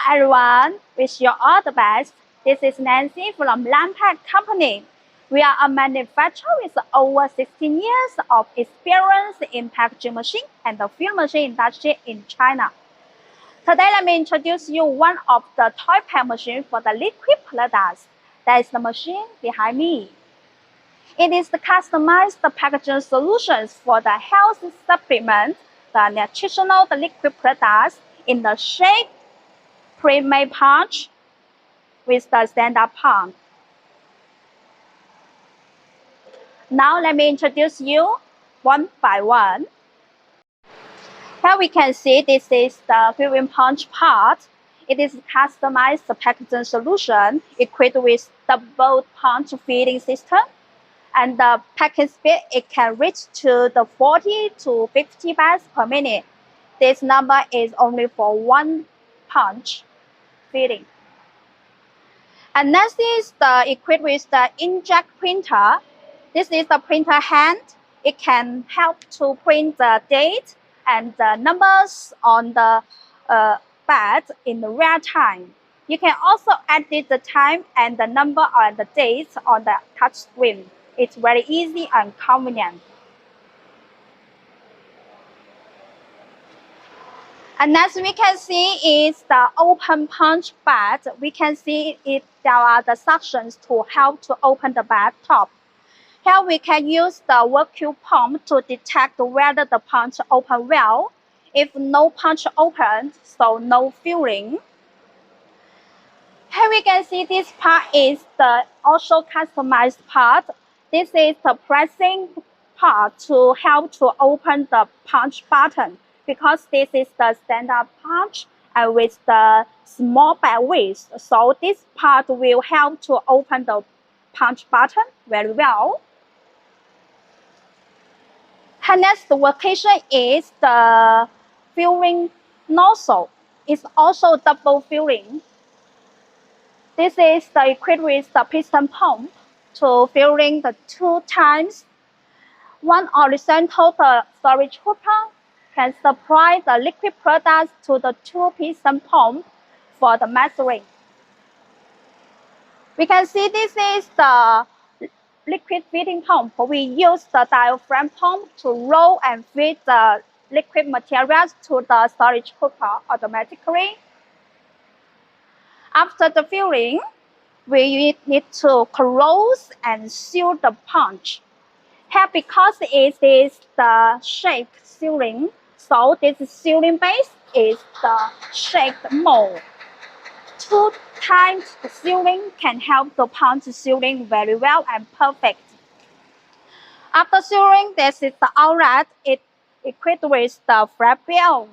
everyone, wish you all the best. This is Nancy from Doypack Company. We are a manufacturer with over 16 years of experience in packaging machine and the film machine industry in China. Today, let me introduce you one of the doypack machines for the liquid products. That is the machine behind me. It is the customized packaging solutions for the health supplement, the nutritional, the liquid products in the shape Premade pouch with the standard pump. Now let me introduce you one by one. Here we can see this is the filling punch part. It is customized packaging solution equipped with double punch feeding system. And the packing speed, it can reach to the 40 to 50 bags per minute. This number is only for one punch feeding. And next is the equipped with the inkjet printer. This is the printer hand. It can help to print the date and the numbers on the pad in real time. You can also edit the time and the number and the dates on the touch screen. It's very easy and convenient. And next we can see is the open punch bed. We can see there are the suctions to help to open the bed top. Here we can use the vacuum pump to detect whether the punch open well. If no punch opened, so no filling. Here we can see this part is the also customized part. This is the pressing part to help to open the punch button, because this is the standard punch and with the small bed width. So this part will help to open the punch button very well. And next location is the filling nozzle. It's also double filling. This is the equipped with the piston pump to filling the 2 times. One horizontal storage hooper can supply the liquid products to the 2 piston pump for the measuring. We can see this is the liquid feeding pump. We use the diaphragm pump to roll and feed the liquid materials to the storage hooper automatically. After the filling, we need to close and seal the punch. Here, because it is the shaped sealing, so this sealing base is the shaped mold. 2 times the sealing can help the punch sealing very well and perfect. After sealing, this is the outlet. It equipped with the flap bell.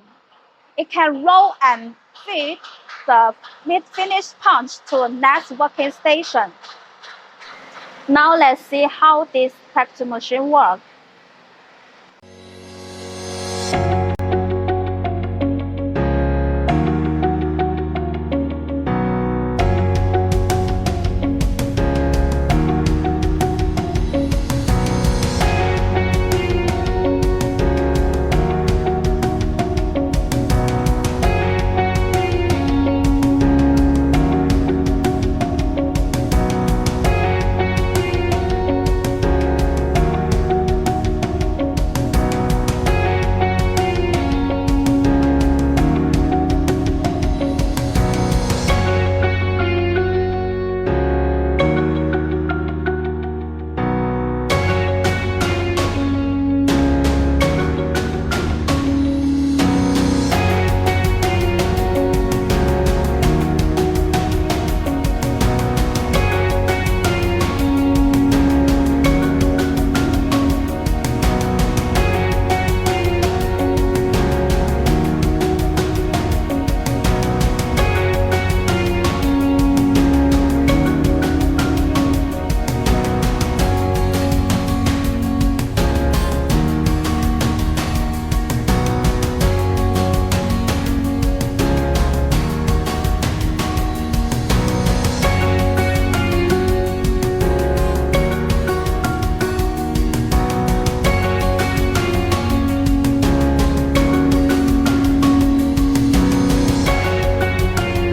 It can roll and feed the mid-finished punch to the next working station. Now let's see how this packaging machine works.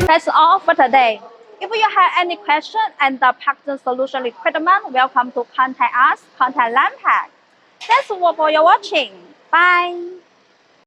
That's all for today. If you have any question and the packaging solution requirement, welcome to contact us, contact Lampack. Thanks for your watching. Bye.